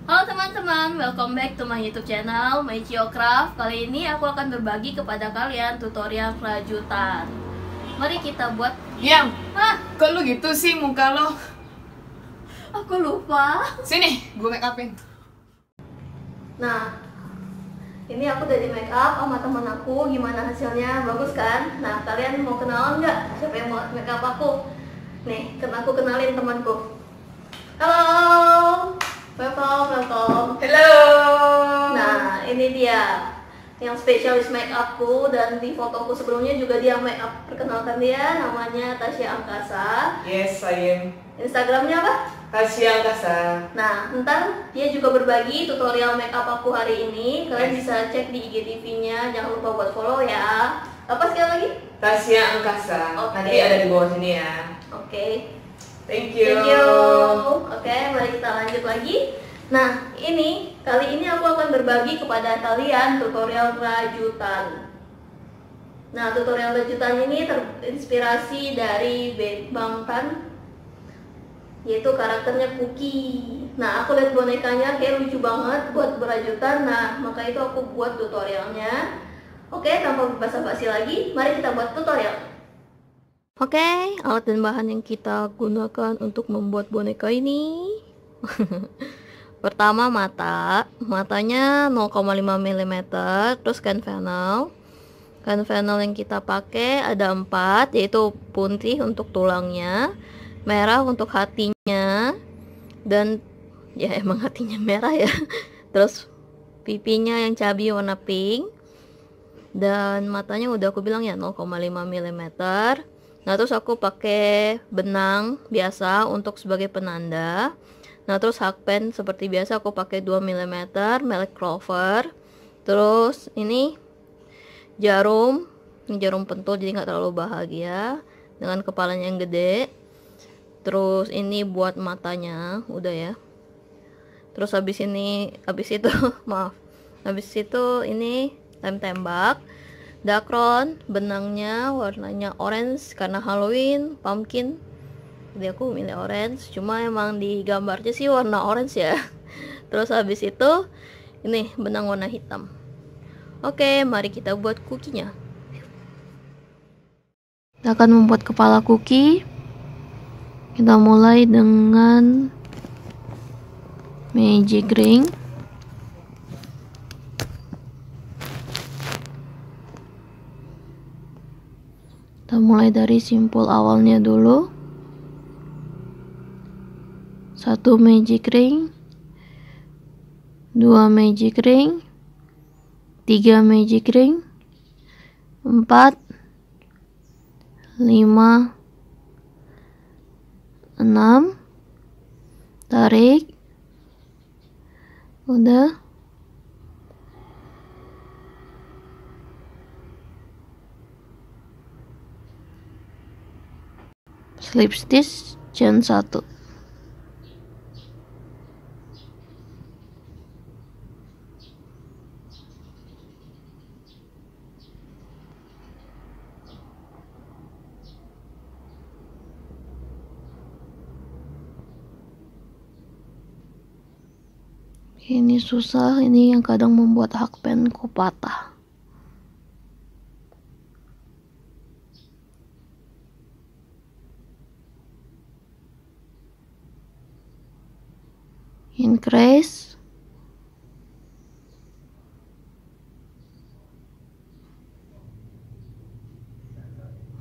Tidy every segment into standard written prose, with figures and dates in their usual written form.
Halo teman-teman, welcome back to my YouTube channel Maichiocraft. Kali ini aku akan berbagi kepada kalian tutorial kerajutan. Mari kita buat. Yang, Hah? kok lu gitu sih muka lo? Aku lupa. Sini, gue make upin. Nah, ini aku udah di make up sama teman aku. Gimana hasilnya? Bagus kan? Nah, kalian mau kenalan nggak? Siapa yang mau make up aku? Nih, aku kenalin temanku. Halo, welcome. Hello. Nah, ini dia yang spesialis make upku, dan di fotoku sebelumnya juga dia make up. Perkenalkan dia, namanya Tasya Angkasa. Yes, I am Instagramnya apa? Tasya Angkasa. Nah, ntar dia juga berbagi tutorial make up aku hari ini. Kalian Yes. bisa cek di IGTV-nya, jangan lupa buat follow ya. Apa sekali lagi? Tasya Angkasa. Oke. Nanti ada di bawah sini ya. Oke. Thank you. Thank you. Oke, mari kita lanjut lagi. Nah, kali ini aku akan berbagi kepada kalian tutorial rajutan. Nah, tutorial rajutan ini terinspirasi dari Bang Tan, yaitu karakternya Cookie. Nah, aku lihat bonekanya kayak lucu banget buat berajutan. Nah, maka itu aku buat tutorialnya. Oke, tanpa basa-basi lagi, mari kita buat tutorial. Oke, alat dan bahan yang kita gunakan untuk membuat boneka ini. Pertama, matanya 0,5 mm, terus kain vinyl yang kita pakai ada 4, yaitu putih untuk tulangnya, merah untuk hatinya, dan ya emang hatinya merah ya. Terus pipinya yang cabi warna pink, dan matanya udah aku bilang ya 0,5 mm. Nah, terus aku pakai benang biasa untuk sebagai penanda. Nah, terus hakpen seperti biasa aku pakai 2 mm merek Clover. Terus ini jarum pentul, jadi nggak terlalu bahagia, dengan kepalanya yang gede. Terus ini buat matanya, udah ya. Terus habis itu maaf. Habis itu ini lem tembak, dakron, benangnya warnanya orange karena Halloween, pumpkin. Jadi aku milih orange, cuma emang di gambarnya sih warna orange ya. Terus habis itu ini benang warna hitam. Oke, mari kita buat kukinya. Kita akan membuat kepala kuki. Kita mulai dengan magic ring. Kita mulai dari simpul awalnya dulu. 1 magic ring, 2 magic ring, 3 magic ring, 4, 5, 6, tarik, udah. Slip stitch chain 1. Ini susah, ini yang kadang membuat hakpenku patah. Increase,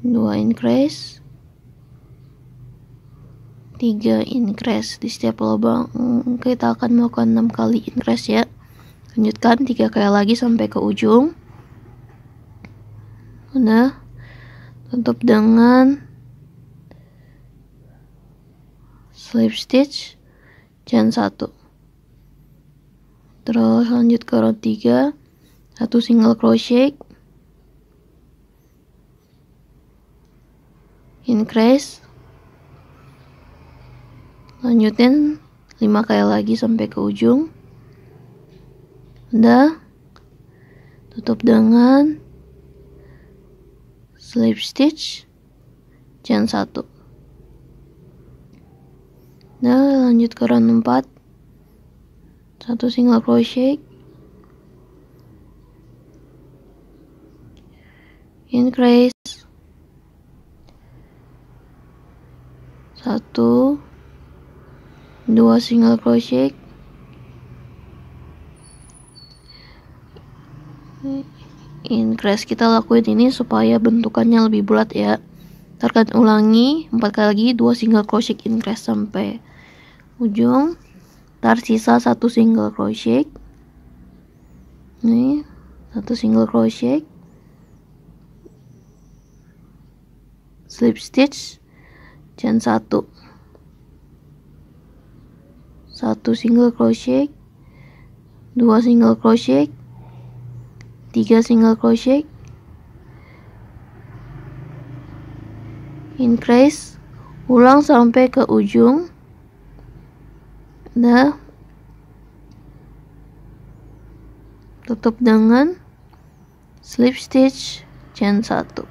dua increase, 3 increase. Di setiap lubang kita akan melakukan 6 kali increase ya. Lanjutkan 3 kali lagi sampai ke ujung. Udah, tutup dengan slip stitch chain 1. Terus lanjut ke row 3, 1 single crochet, increase, lanjutin 5 kali lagi sampai ke ujung. Udah, tutup dengan slip stitch chain 1. Nah, lanjut ke round 4, 1 single crochet, increase, 1 2 single crochet, increase. Kita lakuin ini supaya bentukannya lebih bulat ya. Ntar kan ulangi 4 kali lagi, 2 single crochet, increase sampai ujung. Ntar sisa 1 single crochet, nih 1 single crochet, slip stitch, chain 1 single crochet, 2 single crochet, 3 single crochet, increase, ulang sampai ke ujung. Nah, tutup dengan slip stitch, chain 1.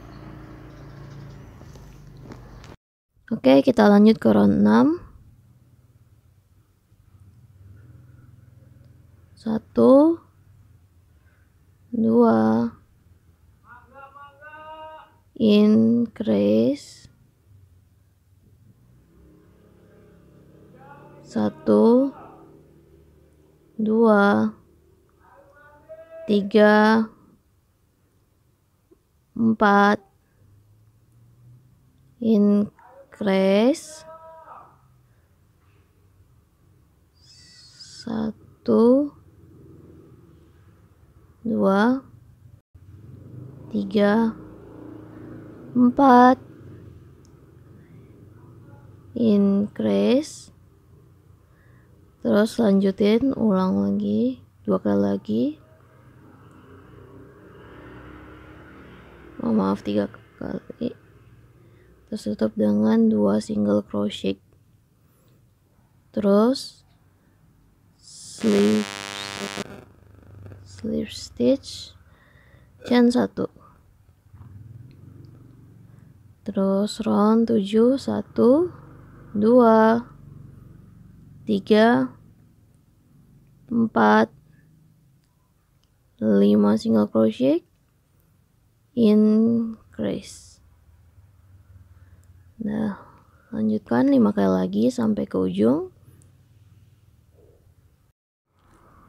Oke, kita lanjut ke round 6. 1 2 increase, 1 2 3 4 increase, 1 2 3 4 increase. Terus lanjutin, ulang lagi 2 kali lagi, maaf 3 kali, terus tutup dengan 2 single crochet, terus slip stitch, chain 1, terus round 7 1 2 3 4 5 single crochet, increase. Nah, lanjutkan 5 kali lagi sampai ke ujung.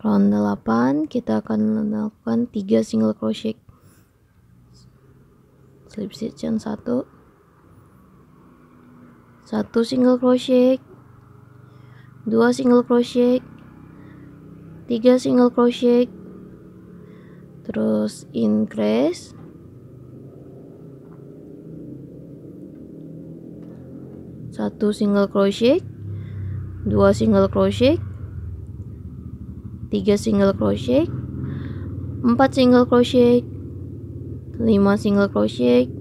Round 8 kita akan melakukan 3 single crochet, slip stitch, chain 1 single crochet, 2 single crochet, 3 single crochet, terus increase, 1 single crochet, 2 single crochet, 3 single crochet, 4 single crochet, 5 single crochet,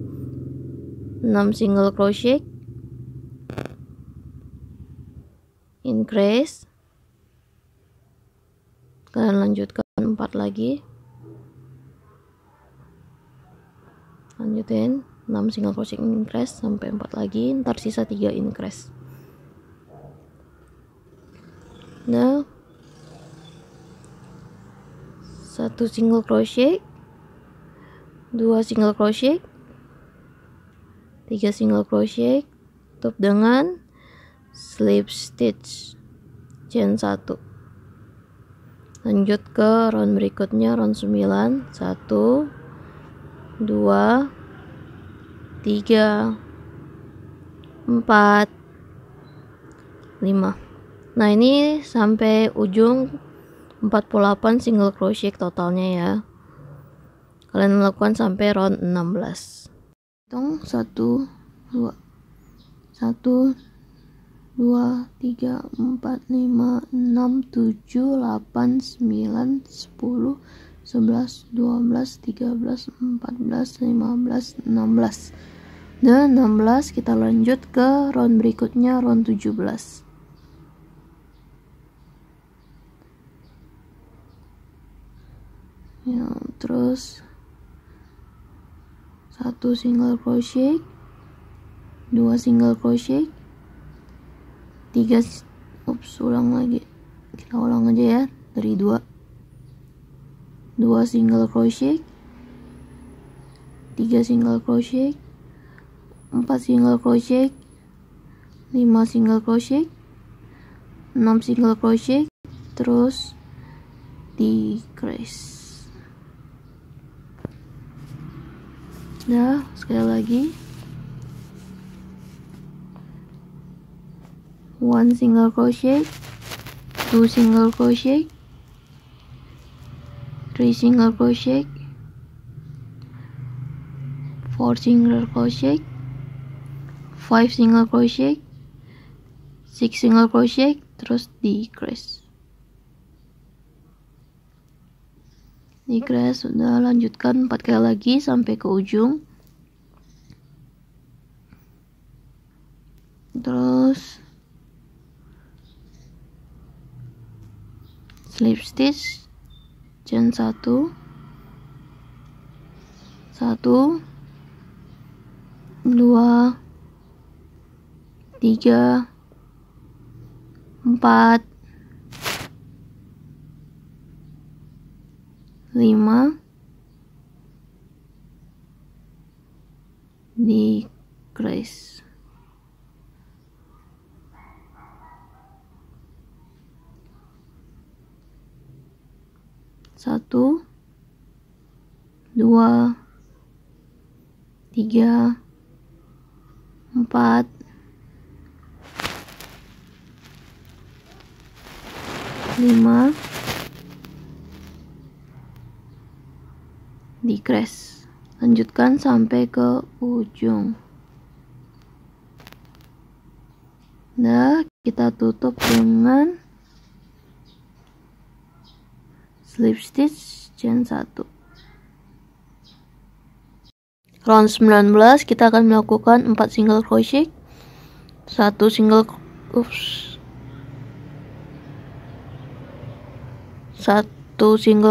6 single crochet, increase. Kalian lanjutkan 4 lagi, lanjutin 6 single crochet, increase sampai 4 lagi, ntar sisa 3 increase. Nah, 1 single crochet, 2 single crochet, 3 single crochet, tutup dengan slip stitch, chain 1. Lanjut ke round berikutnya, round 9 1 2 3 4 5. Nah, ini sampai ujung 48 single crochet totalnya ya. Kalian melakukan sampai round 16. Hitung 1 2 1 2 3 4 5 6 7 8 9 10 11 12 13 14 15 16. Dan 16 kita lanjut ke round berikutnya, round 17. Ya, terus 1 single crochet, 2 single crochet, 3 ulang lagi, kita ulang aja ya, dari 2 single crochet, 3 single crochet, 4 single crochet, 5 single crochet, 6 single crochet, terus decrease. Nah, sekali lagi 1 single crochet, 2 single crochet, 3 single crochet, 4 single crochet, 5 single crochet, 6 single crochet, terus decrease. Decrease, sudah, lanjutkan 4 kali lagi sampai ke ujung. Terus slip stitch chain 1, 1, 2, 3, 4, 5, decrease. Satu, 2, 3, 4, 5, decrease. Lanjutkan sampai ke ujung. Nah, kita tutup dengan slip stitch chain 1. Round 19 kita akan melakukan 4 single crochet, 1 single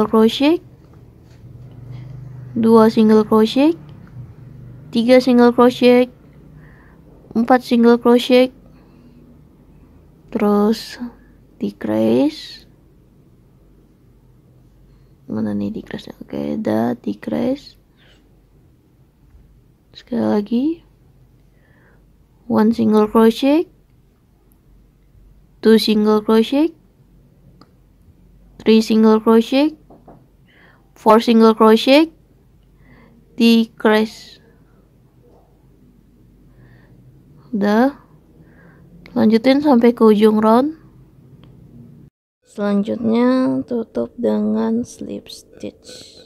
crochet, 2 single crochet, 3 single crochet, 4 single crochet, terus decrease. Mana nih decrease? Oke, dah decrease. Sekali lagi 1 single crochet, 2 single crochet, 3 single crochet, 4 single crochet, decrease. Udah, lanjutin sampai ke ujung round. Selanjutnya tutup dengan slip stitch.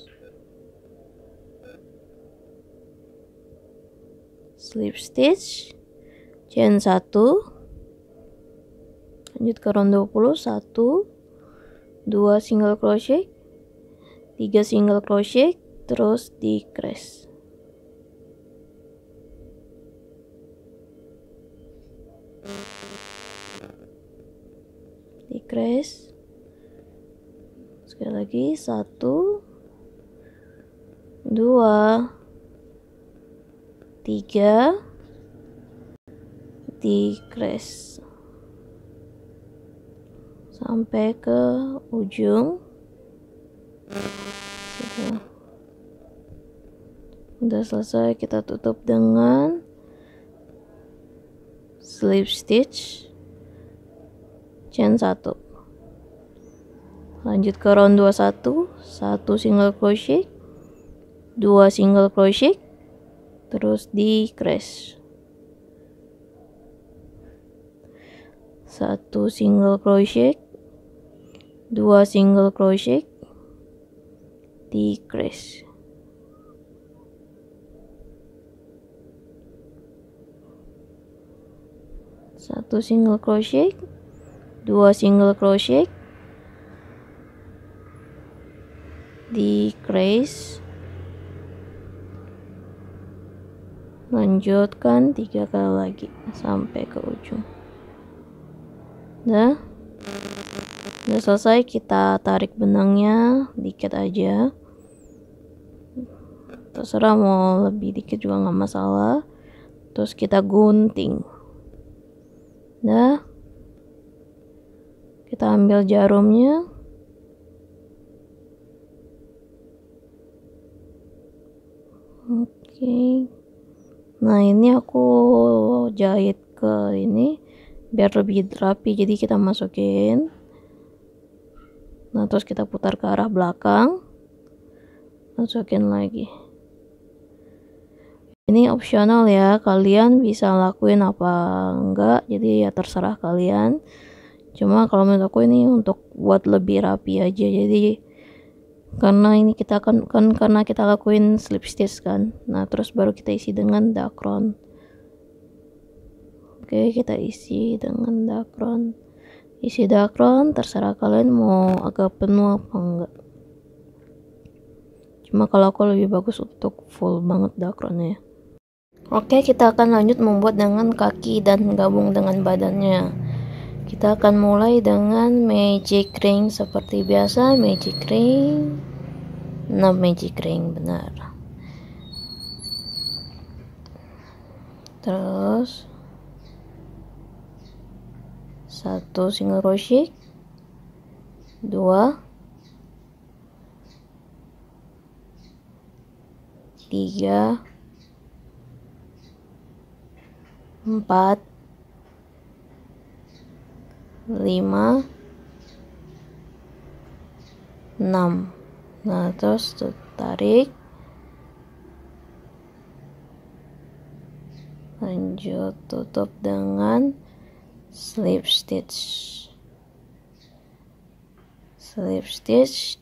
Slip stitch chain 1, lanjut ke round 20, 1, 2 single crochet, 3 single crochet, terus decrease. Decrease. Sekali lagi 1, 2, 3, decrease sampai ke ujung. Udah selesai, kita tutup dengan slip stitch chain 1. Lanjut ke round 21, 1 single crochet, 2 single crochet, terus decrease. 1 single crochet, 2 single crochet, decrease. Satu single crochet, 2 single crochet, decrease. Lanjutkan 3 kali lagi sampai ke ujung. Udah selesai, kita tarik benangnya dikit aja, terserah mau lebih dikit juga nggak masalah. Terus kita gunting. Nah, kita ambil jarumnya, Oke. Nah, ini aku jahit ke ini biar lebih rapi, jadi kita masukin. Nah, terus kita putar ke arah belakang, masukin lagi. Ini opsional ya, kalian bisa lakuin apa enggak, jadi ya terserah kalian. Cuma kalau menurut aku ini untuk buat lebih rapi aja, jadi karena ini kita karena kita lakuin slip stitch kan. Nah, terus baru kita isi dengan dacron. Oke, kita isi dengan dacron. Isi dacron terserah kalian mau agak penuh apa enggak. Cuma kalau aku lebih bagus untuk full banget dacronnya. Oke, kita akan lanjut membuat dengan kaki dan gabung dengan badannya. Kita akan mulai dengan magic ring seperti biasa, magic ring. Nah, magic ring benar. Terus 1 single crochet, 2, 3, 4, 5, 6. Nah, terus tarik, lanjut tutup dengan slip stitch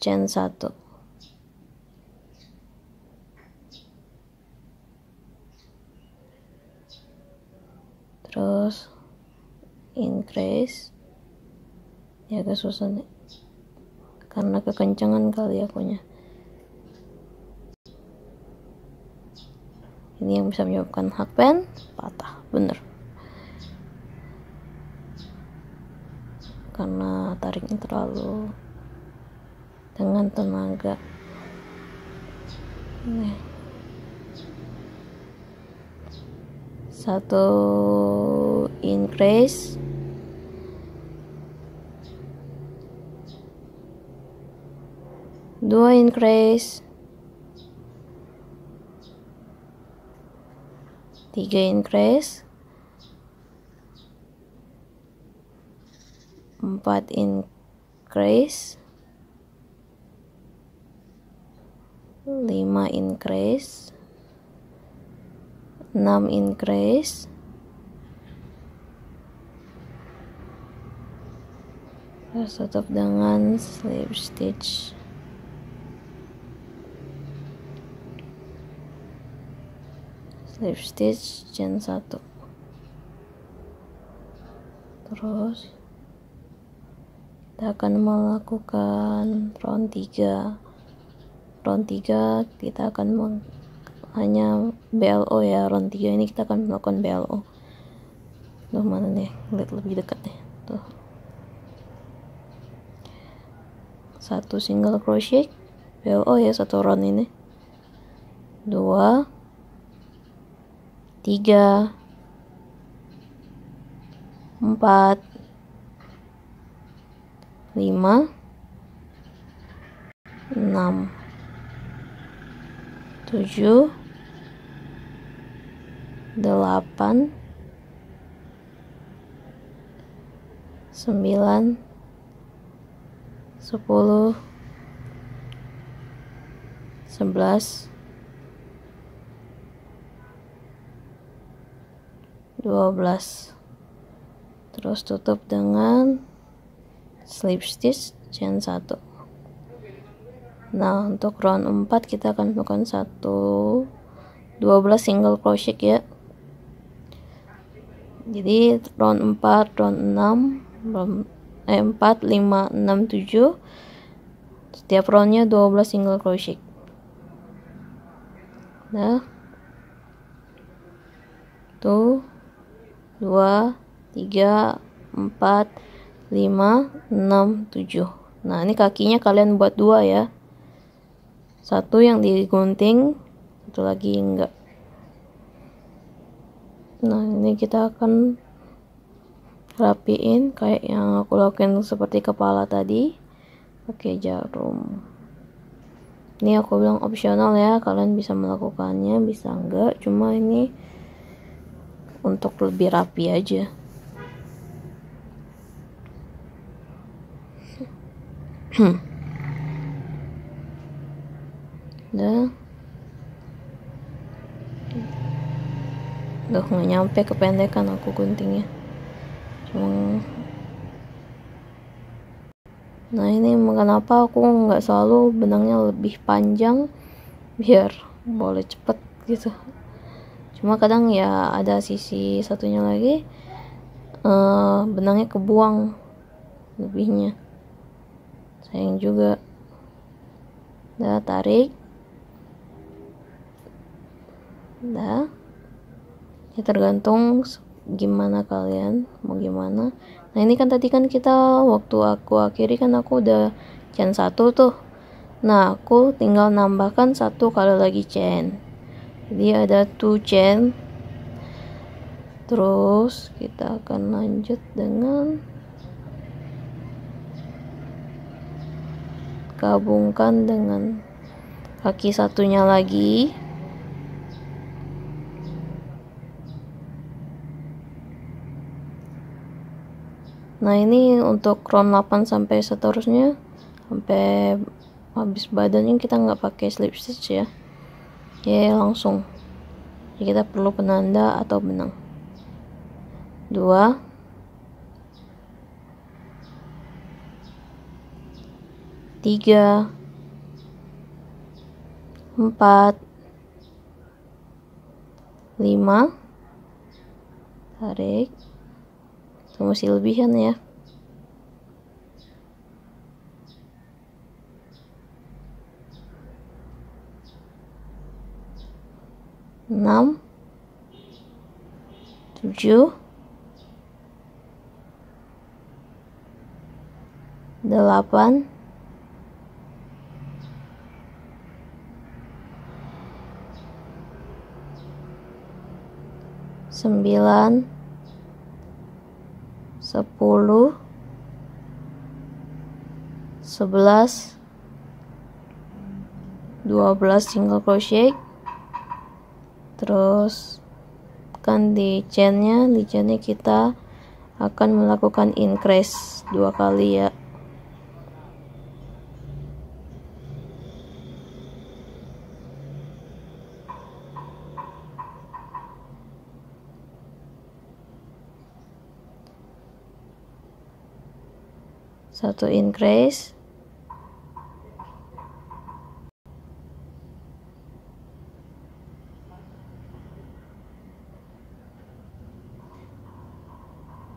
chain 1. Terus increase, ya agak susah nih karena kekencangan kali akunya. Ini yang bisa menyebabkan hakpen patah, bener, karena tariknya terlalu dengan tenaga. Nih, 1 increase, 2 increase, 3 increase, 4 increase, 5 increase, 6 increase, 3 tutup dengan slip stitch. Slip stitch chain 1. Terus kita akan melakukan round 3. Round 3 kita akan hanya BLO ya. Round 3 ini kita akan melakukan BLO. Tuh, mana nih, lihat lebih dekat nih. Tuh, 1 single crochet BLO ya, 1 round ini. 2, 3, 4, 5, 6, 7, 8, 9, 10, 11, 12. Terus tutup dengan slip stitch chain 1. Nah, untuk round 4 kita akan melakukan 12 single crochet ya. Jadi round 4, round 6, 4, 5, 6, 7, setiap roundnya 12 single crochet. Nah, tuh 2, 3, 4, 5, 6, 7. Nah, ini kakinya kalian buat 2 ya. 1 yang digunting, 1 lagi enggak. Nah, ini kita akan rapiin kayak yang aku lakuin seperti kepala tadi, pakai jarum. Ini aku bilang opsional ya, kalian bisa melakukannya, bisa enggak, cuma ini untuk lebih rapi aja. Udah nggak nyampe kependekan aku guntingnya. Nah ini kenapa aku nggak selalu benangnya lebih panjang biar boleh cepet gitu. Cuma kadang ya ada sisi satunya lagi, benangnya kebuang lebihnya, sayang juga. Udah tarik, udah ya, tergantung gimana kalian mau gimana. Nah ini kan tadi kan kita waktu aku akhiri kan aku udah chain 1 tuh. Nah aku tinggal nambahkan 1 kali lagi chain, jadi ada 2 chain. Terus kita akan lanjut dengan gabungkan dengan kaki satunya lagi. Nah ini untuk round 8 sampai seterusnya, sampai habis badannya kita nggak pakai slip stitch ya, langsung. Jadi kita perlu penanda atau benang. 2, 3, 4, 5, tarik. Itu masih lebihan ya. 6, 7, 8, 9, 10, 11, 12 single crochet. Terus kan di chainnya kita akan melakukan increase 2 kali ya. Satu increase,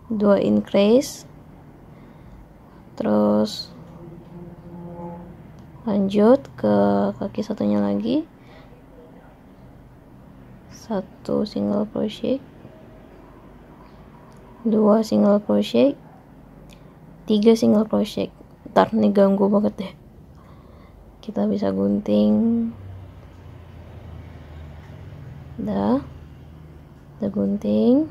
dua increase, terus lanjut ke kaki satunya lagi, 1 single crochet, 2 single crochet, 3 single crochet. Ntar nih ganggu banget deh, kita bisa gunting. Udah gunting.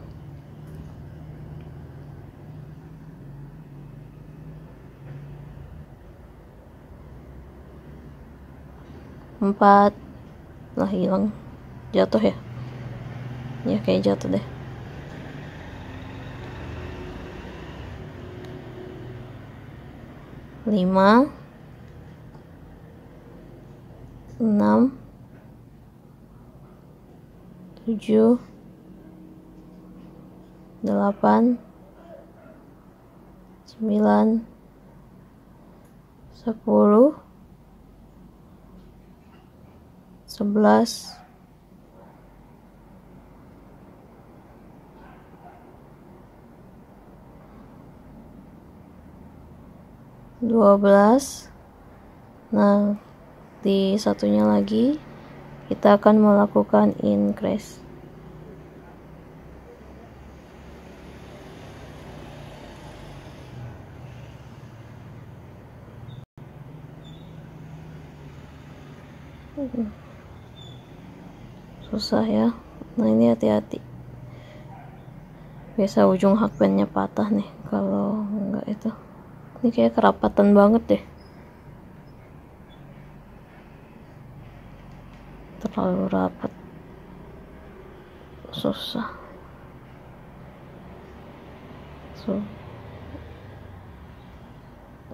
Empat, lah hilang, jatuh ya, kayak jatuh deh. 5, 6, 7, 8, 9, 10, 11, 12. Nah di satunya lagi kita akan melakukan increase. Susah ya. Nah ini hati-hati, biasa ujung hakpennya patah nih kalau enggak itu. Ini kayak kerapatan banget deh. terlalu rapat, susah.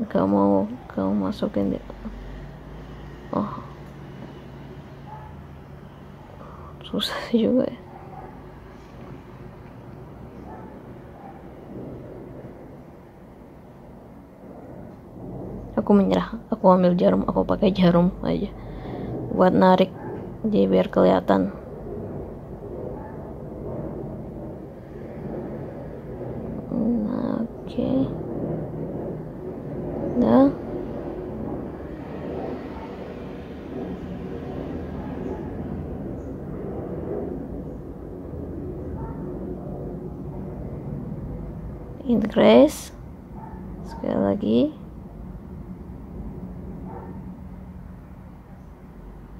Gak mau masukin dia. Oh, susah juga ya. Aku menyerah, aku ambil jarum, aku pakai jarum aja buat narik, jadi biar kelihatan. Nah, oke. Nah, increase sekali lagi,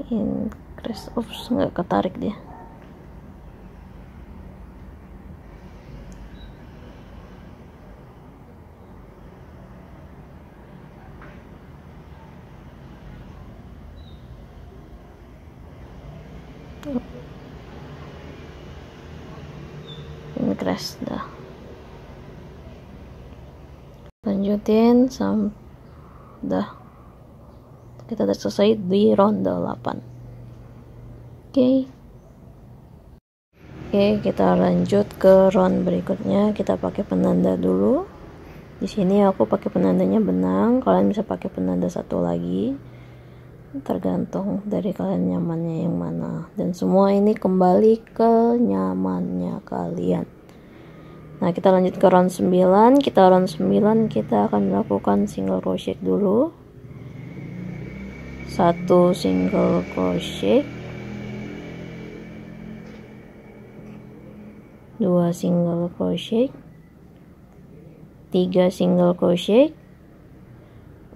increase. Nggak ketarik dia. Increase dah. Lanjutin dah. Kita udah selesai di ronde 8. Oke, kita lanjut ke round berikutnya. Kita pakai penanda dulu. Di sini aku pakai penandanya benang. Kalian bisa pakai penanda satu lagi, tergantung dari kalian nyamannya yang mana. Dan semua ini kembali ke nyamannya kalian. Nah, kita lanjut ke round 9. Kita akan melakukan single crochet dulu. 1 single crochet, 2 single crochet, 3 single crochet,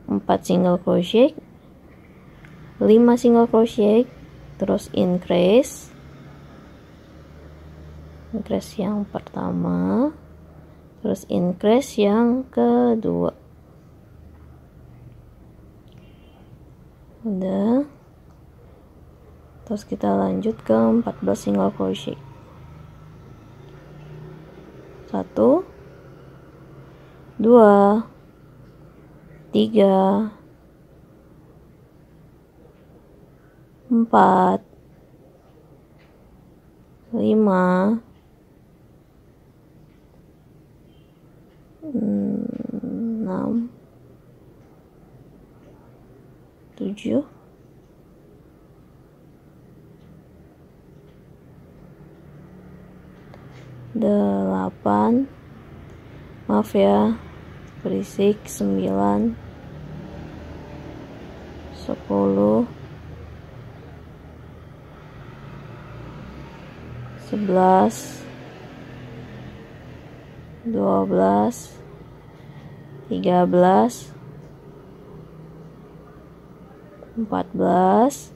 4 single crochet, 5 single crochet, terus increase yang pertama, terus increase yang kedua. Udah, terus kita lanjut ke 14 single crochet. 1, 2, 3, 4, 5, 6, 7, 8, maaf ya berisik, 9, 10, 11, 12, 13, 14.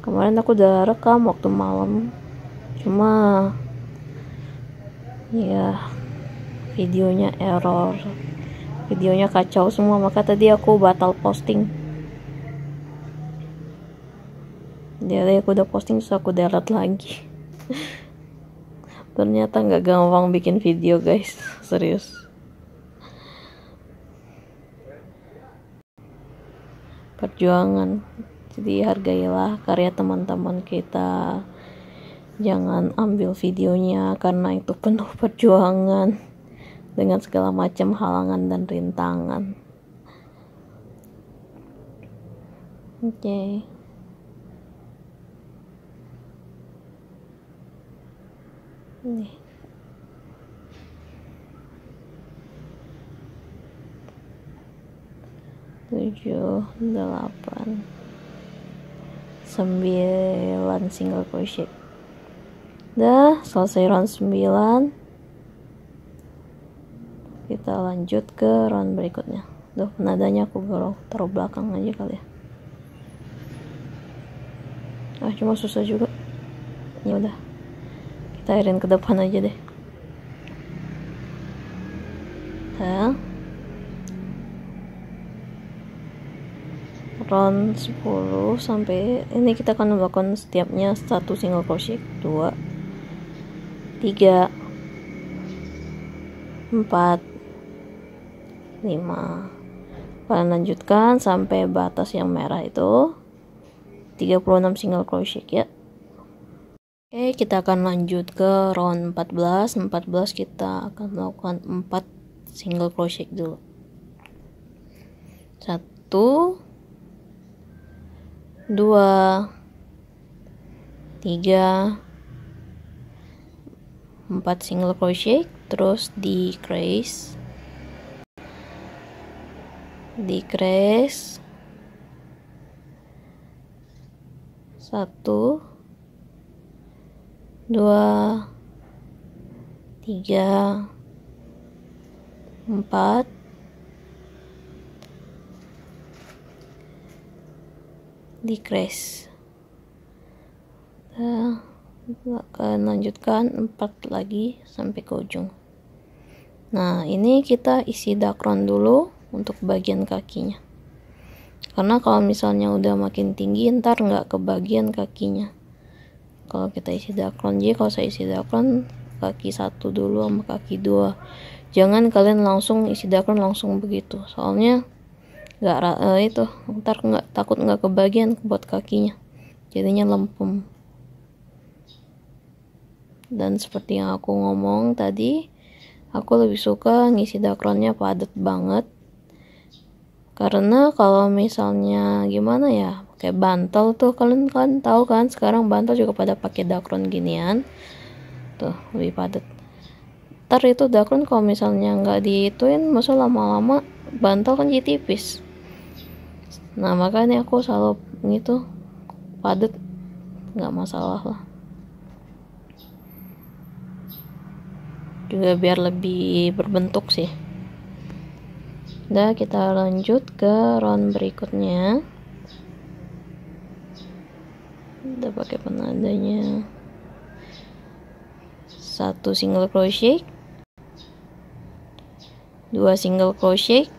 Kemarin aku udah rekam waktu malam, cuma ya videonya error, videonya kacau semua, maka tadi aku batal posting. Jadi aku udah posting, terus aku delete lagi. Ternyata nggak gampang bikin video guys, serius. Perjuangan, jadi hargailah karya teman-teman kita. Jangan ambil videonya karena itu penuh perjuangan dengan segala macam halangan dan rintangan. Oke. Nih. Tujuh, 8, 9 single crochet. Udah selesai round 9. Kita lanjut ke round berikutnya. Duh, nadanya aku taruh belakang aja kali ya. Cuma susah juga. Ya udah, kita airin ke depan aja deh. round 10 sampai ini kita akan melakukan setiapnya 1 single crochet, 2 3 4 5. Kalian lanjutkan sampai batas yang merah itu 36 single crochet ya. Oke, kita akan lanjut ke round 14. Kita akan melakukan 4 single crochet dulu. 1 2 3 4 single crochet, terus decrease 1 2 3 4 decrease. Akan lanjutkan 4 lagi sampai ke ujung. Nah, ini kita isi dakron dulu untuk bagian kakinya, karena kalau misalnya udah makin tinggi ntar nggak kebagian kakinya kalau kita isi dakron. Jadi kalau saya isi dakron kaki 1 dulu sama kaki 2, jangan kalian langsung isi dakron langsung begitu, soalnya nggak itu ntar takut nggak kebagian buat kakinya, jadinya lempem. Dan seperti yang aku ngomong tadi, aku lebih suka ngisi dakronnya padat banget, karena kalau misalnya gimana ya, pakai bantal tuh, kalian kan tahu kan sekarang bantal juga pada pakai dakron ginian tuh, lebih padat. Ntar itu dakron kalau misalnya nggak diituin, masa lama-lama bantal kan jadi tipis. Nah, makanya aku selalu gitu padat, nggak masalah lah, juga biar lebih berbentuk sih. Udah, kita lanjut ke round berikutnya. Udah pakai penandanya 1 single crochet, 2 single crochet,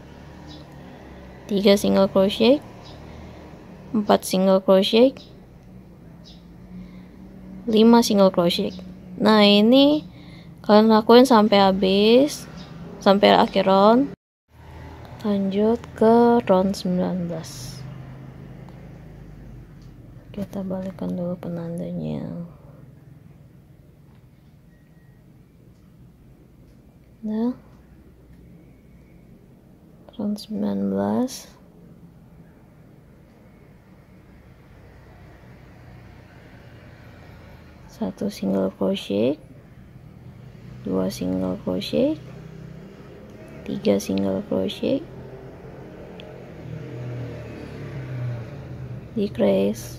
3 single crochet, 4 single crochet, 5 single crochet. Nah, ini kalian lakuin sampai habis, sampai akhir round. Lanjut ke round 19. Kita balikkan dulu penandanya. Nah, round 19. Satu single crochet, 2 single crochet, 3 single crochet, decrease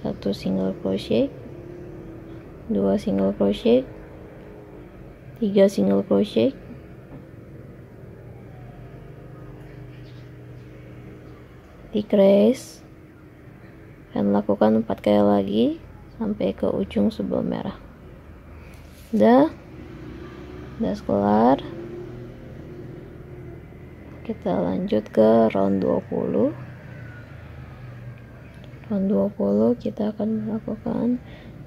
1 single crochet, 2 single crochet, 3 single crochet, decrease, dan lakukan 4 kali lagi sampai ke ujung sebelah merah. Udah kelar. Kita lanjut ke round 20. Round 20 kita akan melakukan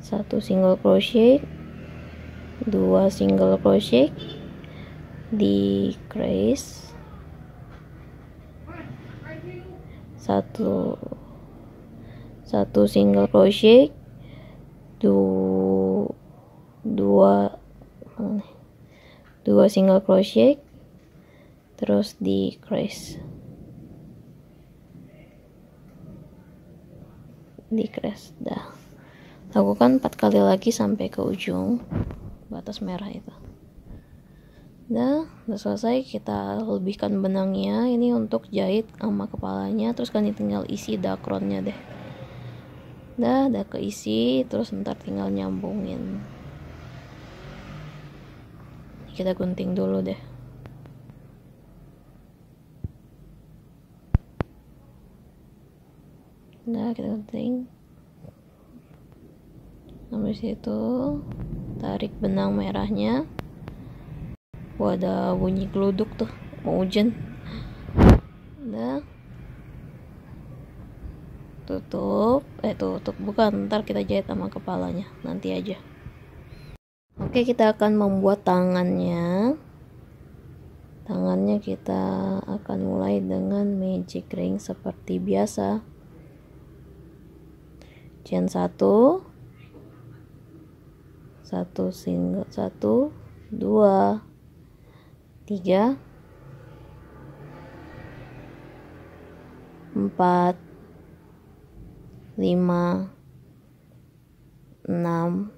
1 single crochet, 2 single crochet, decrease 1 single crochet, 2 single crochet, terus decrease dah. Lakukan 4 kali lagi sampai ke ujung batas merah itu. Udah selesai. Kita lebihkan benangnya ini untuk jahit sama kepalanya, terus kan tinggal isi dakronnya deh. Udah keisi, terus ntar tinggal nyambungin. Kita gunting dulu deh. Udah, kita gunting. Habis itu tarik benang merahnya. Ada bunyi geluduk tuh, mau hujan. Udah, tutup bukan, ntar kita jahit sama kepalanya nanti aja. Oke, kita akan membuat tangannya kita akan mulai dengan magic ring seperti biasa. Chain 1 single, 1 2 3 4 5 6,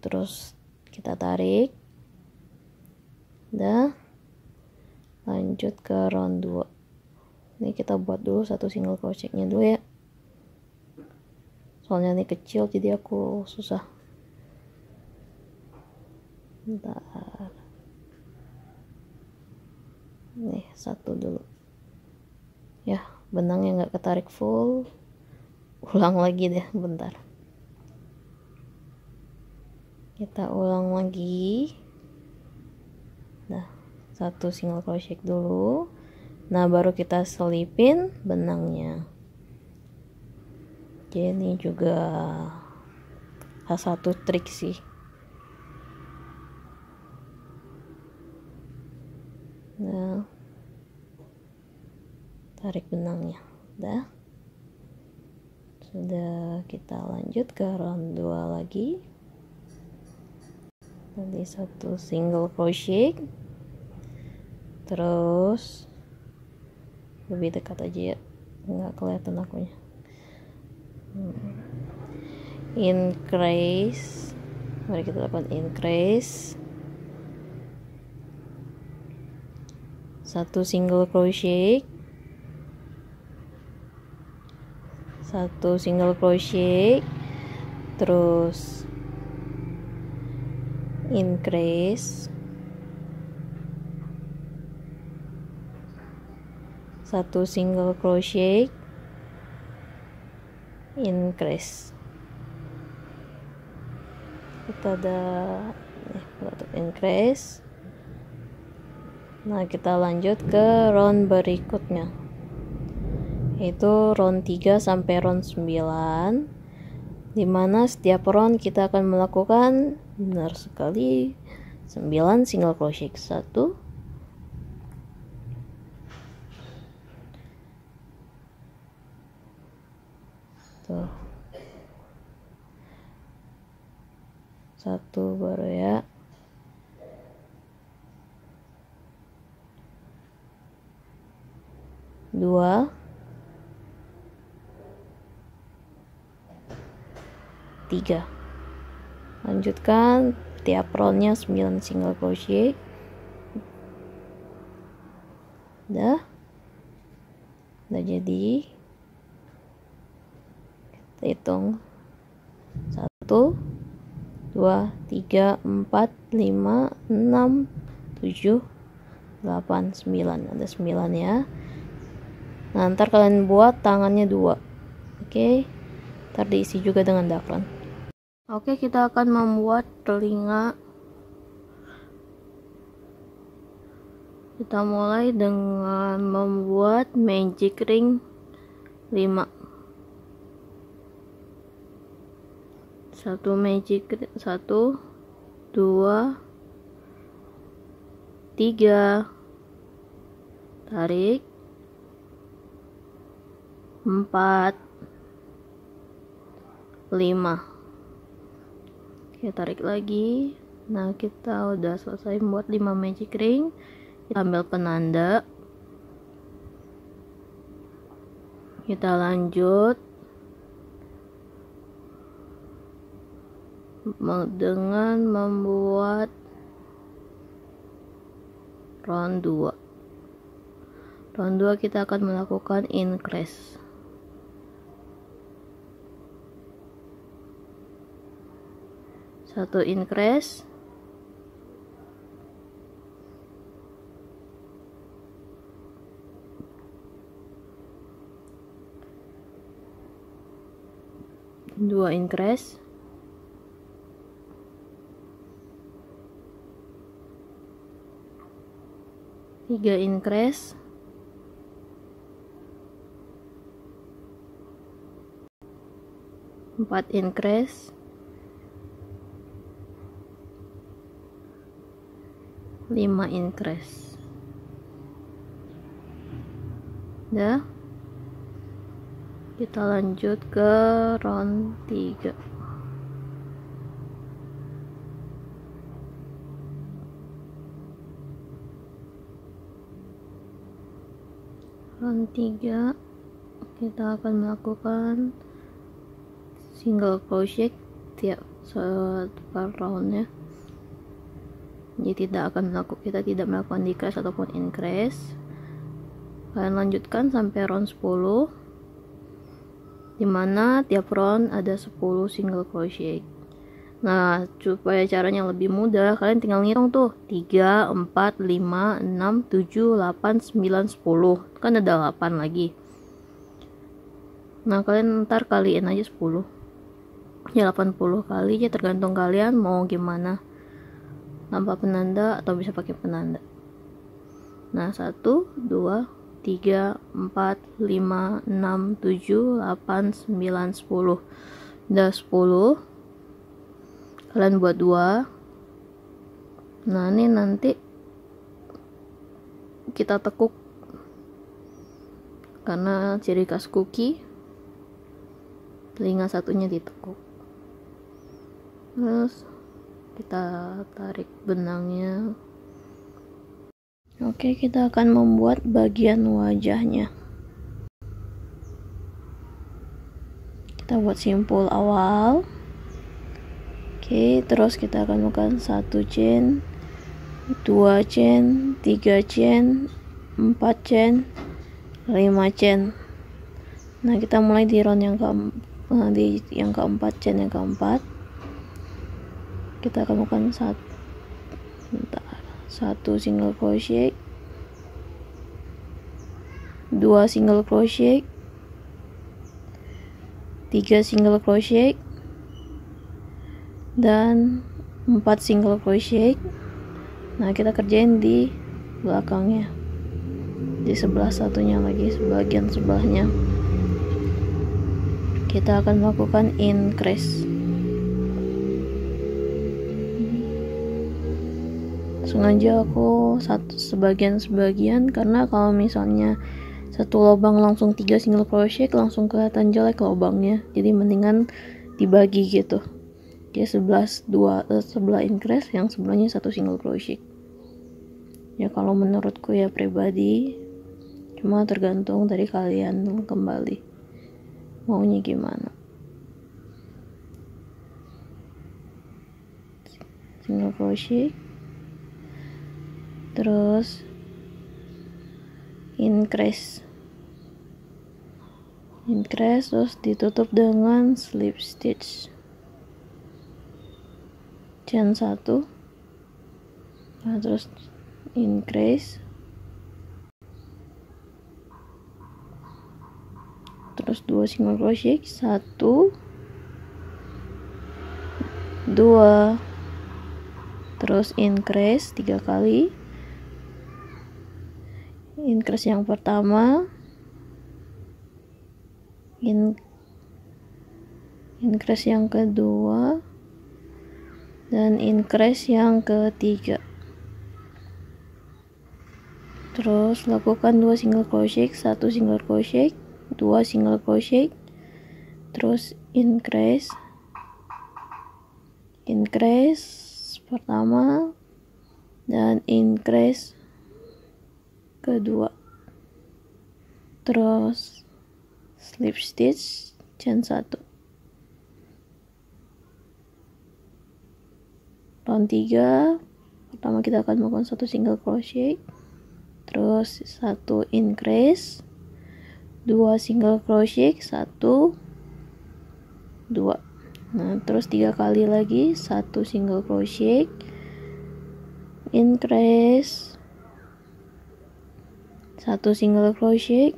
terus kita tarik. Udah, lanjut ke round 2. Ini kita buat dulu satu single crochetnya dulu ya, soalnya ini kecil jadi aku susah. Bentar, nih satu dulu ya, benangnya nggak ketarik full, ulang lagi deh, bentar, kita ulang lagi. Nah, satu single crochet dulu, nah baru kita selipin benangnya. Jadi ini juga salah satu trik sih. Nah, tarik benangnya. Udah, sudah, kita lanjut ke round 2 lagi. Nanti satu single crochet, terus lebih dekat aja ya, nggak kelihatan akunya. Increase, mari kita lakukan increase, satu single crochet, satu single crochet, terus increase, satu single crochet, increase. Kita ada increase. Nah, kita lanjut ke round berikutnya, yaitu round 3 sampai round 9, dimana setiap round kita akan melakukan, benar sekali, 9 single crochet. 1 tuh, 1 baru ya, 2 3, lanjutkan tiap roundnya 9 single crochet. Udah jadi, kita hitung 1 2 3 4 5 6 7 8 9, ada 9 ya. Nah, ntar kalian buat tangannya 2. Oke, ntar diisi juga dengan dakron. Oke, kita akan membuat telinga. Kita mulai dengan membuat magic ring 5. 1 magic, 1 2 3, tarik, 4 5, kita tarik lagi. Nah, kita udah selesai membuat 5 magic ring. Kita ambil penanda, kita lanjut dengan membuat round 2. Round 2 kita akan melakukan increase. Satu increase, dua increase, 3 increase, 4 increase, 5 increase. Udah, kita lanjut ke round 3. Round 3 kita akan melakukan single crochet tiap per roundnya. Jadi kita tidak melakukan decrease ataupun increase. Kalian lanjutkan sampai round 10, dimana tiap round ada 10 single crochet. Nah, supaya caranya lebih mudah, kalian tinggal ngitung tuh 3, 4, 5, 6, 7, 8, 9, 10. Kan ada 8 lagi. Nah, kalian ntar kaliin aja 10. Ya 80 kali ya, tergantung kalian mau gimana. Tanpa penanda atau bisa pakai penanda. Nah, 1, 2, 3, 4, 5, 6, 7, 8, 9, 10. Udah 10. Kalian buat 2. Nah, ini nanti kita tekuk karena ciri khas cookie, telinga satunya ditekuk. Terus kita tarik benangnya. Oke, kita akan membuat bagian wajahnya. Kita buat simpul awal. Oke, terus kita akan melakukan 1 chain, 2 chain, 3 chain, 4 chain, 5 chain. Nah, kita mulai di round yang keempat, chain yang keempat. Kita akan melakukan 1 single crochet, 2 single crochet, 3 single crochet, dan 4 single crochet. Nah, kita kerjain di belakangnya, di sebelah satunya lagi, sebagian sebelahnya. Kita akan melakukan increase. Sengaja aku sebagian karena kalau misalnya satu lubang langsung 3 single crochet langsung kelihatan jelek lubangnya, jadi mendingan dibagi gitu. Dia sebelah increase, yang sebelahnya 1 single crochet. Ya kalau menurutku ya pribadi, cuma tergantung dari kalian kembali maunya gimana. Single crochet, terus increase, terus ditutup dengan slip stitch. Chain 1, nah terus increase, terus 2 single crochet, 1, 2, terus increase 3 kali. Increase yang pertama, increase yang kedua, dan increase yang ketiga. Terus lakukan 2 single crochet, 1 single crochet, 2 single crochet, terus increase pertama dan increase kedua, terus slip stitch chain 1. Round 3 pertama kita akan melakukan 1 single crochet, terus 1 increase, 2 single crochet, 1, 2. Nah, terus 3 kali lagi 1 single crochet, increase, 1 single crochet,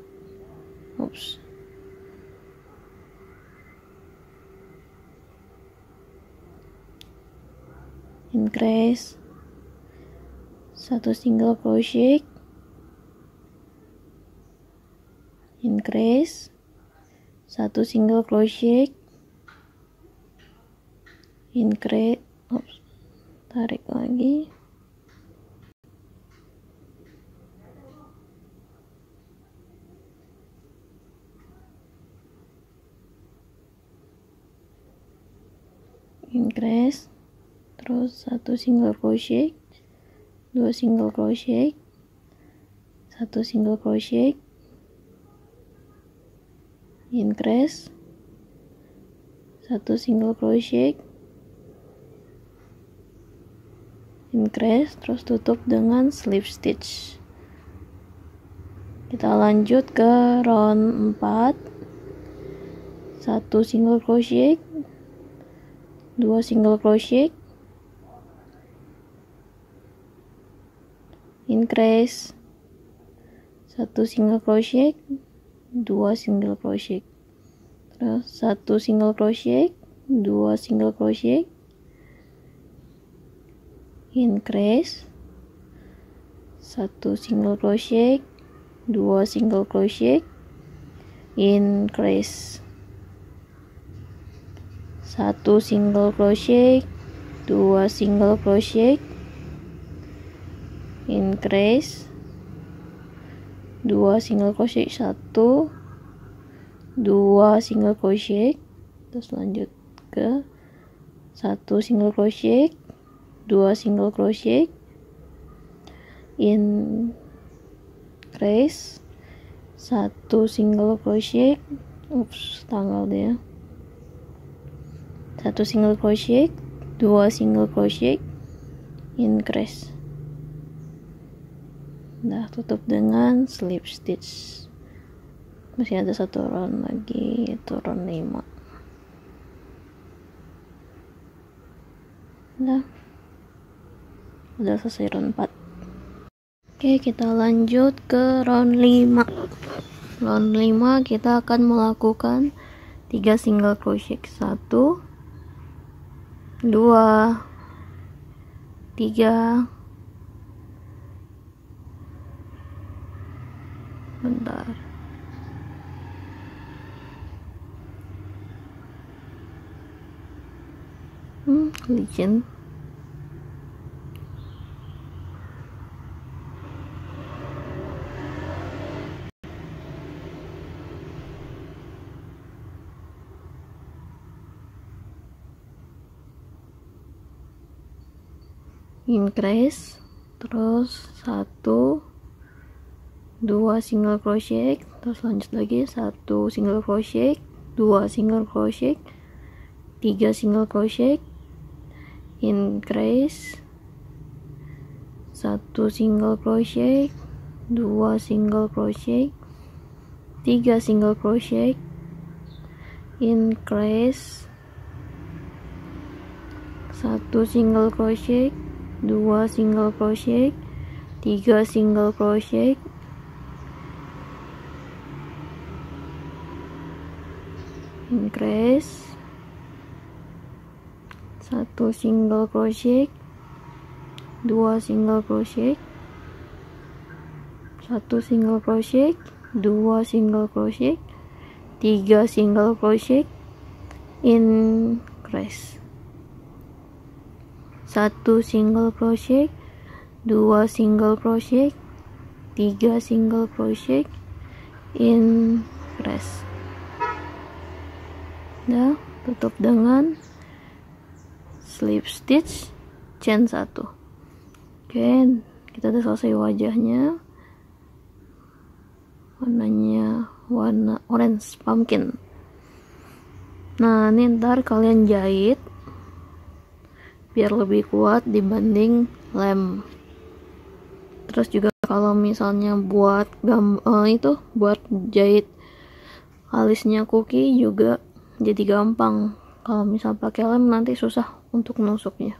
increase, 1 single crochet, increase, 1 single crochet, increase, tarik lagi, increase, terus 1 single crochet, 2 single crochet, 1 single crochet, increase, 1 single crochet, increase, terus tutup dengan slip stitch. Kita lanjut ke round 4, 1 single crochet, 2 single crochet, increase, 1 single crochet, 2 single crochet, terus 1 single crochet, 2 single crochet, increase, 1 single crochet, 2 single crochet, increase, 1 single crochet, 2 single crochet, increase, 2 single crochet, 1 2 single crochet, terus lanjut ke 1 single crochet, 2 single crochet, increase, 1 single crochet, tanggal deh ya, 1 single crochet, 2 single crochet, increase. Nah, tutup dengan slip stitch. Masih ada 1 round lagi, itu round 5. Nah, udah selesai round 4. Oke, kita lanjut ke round 5. Round 5 kita akan melakukan 3 single crochet, 1 2 3, bentar, licin. Increase, terus 1 2 single crochet, terus lanjut lagi 1 single crochet, 2 single crochet, 3 single crochet, increase, 1 single crochet, 2 single crochet, 3 single crochet, increase, 1 single crochet, 2 single crochet, 3 single crochet, increase, 1 single crochet, 2 single crochet, 1 single crochet, 2 single crochet, 3 single crochet, increase, 1 single crochet, 2 single crochet, 3 single crochet, increase. Nah, tutup dengan slip stitch, chain 1. Oke, kita udah selesai wajahnya. Warnanya warna orange pumpkin. Nah, ini ntar kalian jahit biar lebih kuat dibanding lem. Terus juga kalau misalnya buat buat jahit alisnya cookie juga jadi gampang. Kalau misal pakai lem nanti susah untuk nusuknya.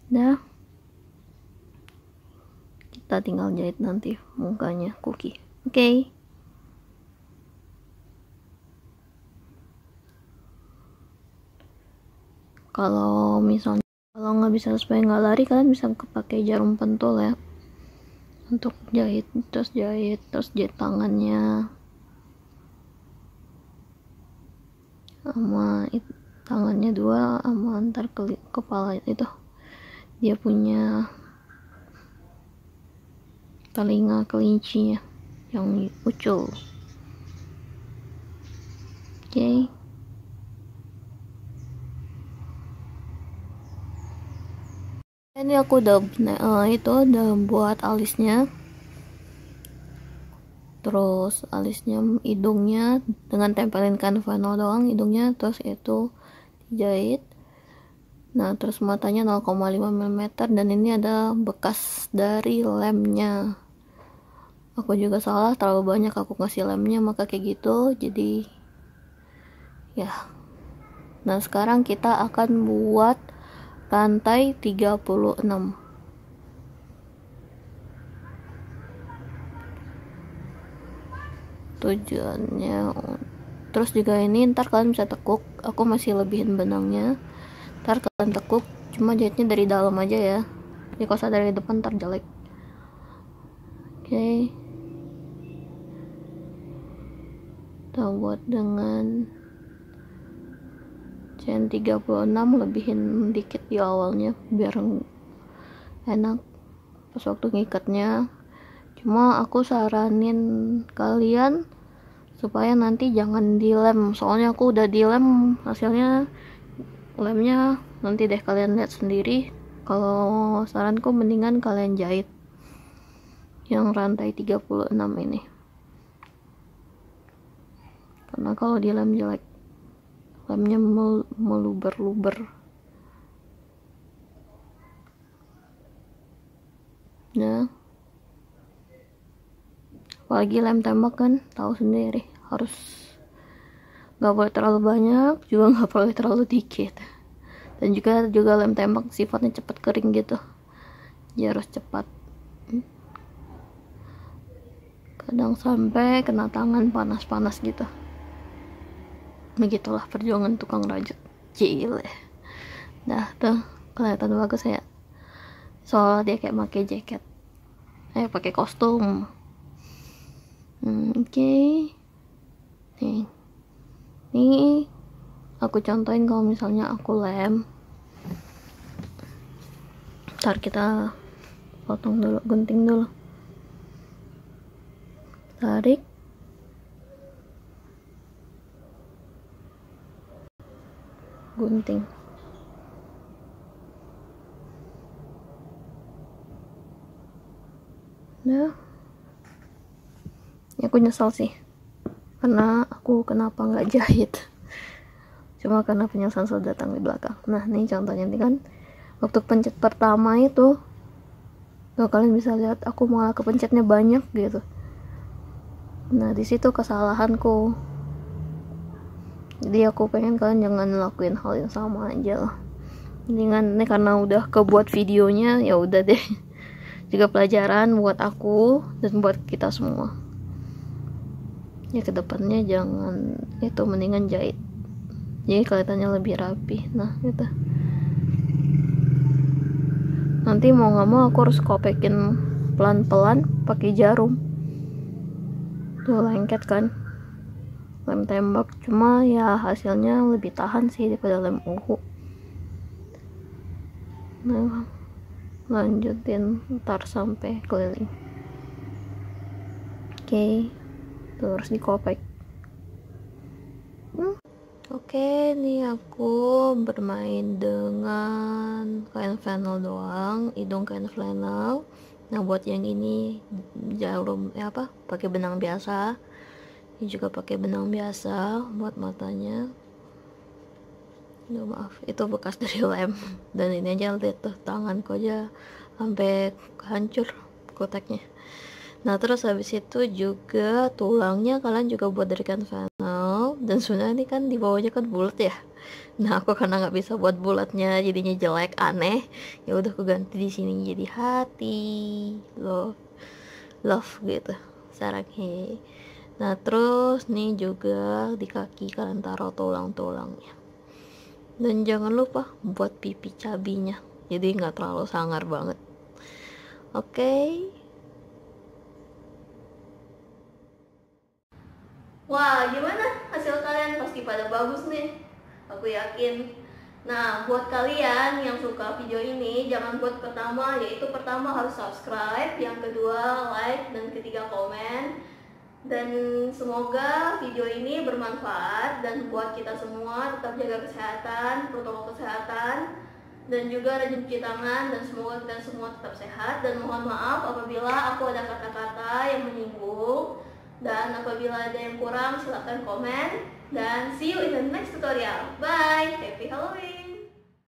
Nah, kita tinggal jahit nanti mukanya cookie. Oke. Kalau misalnya nggak bisa supaya nggak lari, kalian bisa pakai jarum pentul ya, untuk jahit, terus jahit tangannya sama tangannya dua sama antar kepala itu dia punya telinga kelincinya yang ucul. Oke. Ini aku udah udah buat alisnya, terus alisnya, hidungnya dengan tempelin vinyl doang hidungnya, terus itu dijahit. Nah terus matanya 0,5 mm, dan ini ada bekas dari lemnya. Aku juga salah, terlalu banyak aku ngasih lemnya, maka kayak gitu. Jadi ya. Nah sekarang kita akan buat rantai 36. Tujuannya terus juga ini ntar kalian bisa tekuk, aku masih lebihin benangnya, ntar kalian tekuk, cuma jahitnya dari dalam aja ya, jadi kalau dari depan ntar jelek. Oke. Kita buat dengan chain 36, lebihin dikit di awalnya biar enak pas waktu ngikatnya. Cuma aku saranin kalian supaya nanti jangan dilem, soalnya aku udah dilem, hasilnya lemnya nanti deh kalian lihat sendiri. Kalau saranku mendingan kalian jahit yang rantai 36 ini, karena kalau dilem jelek, lemnya meluber-luber. Nah apalagi lem tembak kan tahu sendiri, harus nggak boleh terlalu banyak, juga nggak boleh terlalu dikit. Dan juga lem tembak sifatnya cepat kering gitu, jadi harus cepat. Kadang sampai kena tangan panas-panas gitu. Begitulah perjuangan tukang rajut. Cile. Nah tuh kelihatan bagus ya, soalnya dia kayak pakai jaket, pakai kostum. Oke. Nih aku contohin kalau misalnya aku lem. Ntar kita potong dulu, gunting dulu, tarik, gunting. Nah ya aku nyesel sih karena aku kenapa nggak jahit, cuma karena penyesalan sudah datang di belakang. Nah ini contohnya nih kan, waktu pencet pertama itu tuh kalian bisa lihat aku malah kepencetnya banyak gitu. Nah di situ kesalahanku, jadi aku pengen kalian jangan lakuin hal yang sama aja lah. Mendingan nih karena udah kebuat videonya, ya udah deh, juga pelajaran buat aku dan buat kita semua. Ya kedepannya jangan itu, mendingan jahit, jadi kelihatannya lebih rapi. Nah gitu, nanti mau nggak mau aku harus kopekin pelan-pelan pakai jarum. Tuh lengket kan, lem tembak, cuma ya hasilnya lebih tahan sih daripada lem uhu. Nah lanjutin ntar sampai keliling. Oke. Terus dikopek. Oke, nih aku bermain dengan kain flannel doang, hidung kain flannel. Nah buat yang ini jarum pakai benang biasa. Ini juga pakai benang biasa buat matanya. Maaf, itu bekas dari lem. Dan ini aja lihat tuh, tanganku aja sampai hancur kotaknya. Nah terus habis itu juga tulangnya kalian juga buat dari kain flannel, dan sebenarnya ini kan di bawahnya kan bulat ya. Nah aku karena nggak bisa buat bulatnya jadinya jelek aneh, ya udah aku ganti di sini jadi hati, love gitu sarangnya. Nah terus nih juga di kaki kalian taruh tulang-tulangnya, dan jangan lupa buat pipi cabinya, jadi nggak terlalu sangar banget. Oke. Wah, gimana hasil kalian? Pasti pada bagus nih, aku yakin. Nah, buat kalian yang suka video ini, jangan buat pertama, yaitu pertama harus subscribe, yang kedua like, dan ketiga komen. Dan semoga video ini bermanfaat dan buat kita semua tetap jaga kesehatan, protokol kesehatan, dan juga rajin cuci tangan, dan semoga kita semua tetap sehat. Dan mohon maaf apabila aku ada kata-kata yang menyinggung, dan apabila ada yang kurang silahkan komen. Dan see you in the next tutorial. Bye, happy Halloween.